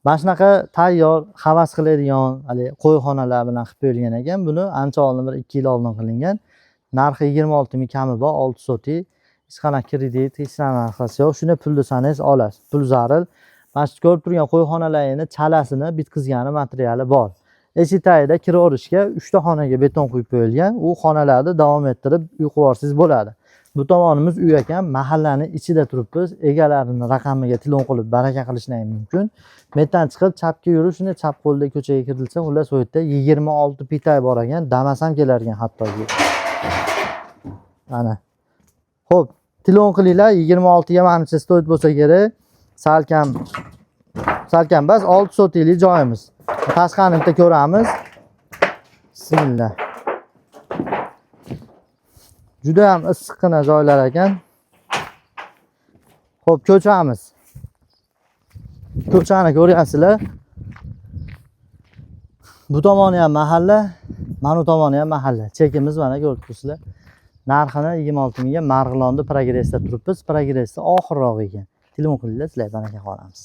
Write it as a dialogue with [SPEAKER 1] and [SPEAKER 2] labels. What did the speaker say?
[SPEAKER 1] Mana shunaqa tayyor, havas qiladigan, hali qo'yxonalar bilan qilib qo'yilgan ekan. Buni ancha oldin, bir 2 yil oldin qilingan. Narxi 26 ming kami bor, 6 sotik. Hech qanaqa kredit, hech narsa yo'q. Shuni pul desangiz olasiz. Pul zaril. Mana shu ko'rib turgan qo'yxonalarning chalasini bitkizgani materiali bor. Eshik tagida kira urishga 3 ta xonaga beton quyib qo'yilgan. U xonalarni davom ettirib uy qursangiz bo'ladi. Bu tomonimiz uy ekan, mahallani ichida turibmiz. Egalarining raqamiga telefon qilib baraka qilishingiz mumkin. Metdan chiqib chapga yurib, shuni chap qo'lda ko'chaga kirilsa, xullas u yerda 26 pitay bor ekan, damas ham kelar ekan hattoki. Ana. Xo'p, telefon qilinglar, 26 ga menimcha stoyt bo'lsa kerak. Salkam bas 6 sotiklik joyimiz. Tashqarini bitta ko'ramiz. Bismillah. Juda ham issiqqina joylar ekan. Xo'p, ko'chamiz. Ko'chani ko'ryapsizlar. Bu tomoni ham mahalla, mana bu tomoni ham mahalla. Chekimiz mana ko'rib turibsizlar. Narxini 26 mingga Marg'ilonda progressda turibmiz. Progressda oxirroq ekan. Telefon qilinglar, sizlar baraka qolamiz.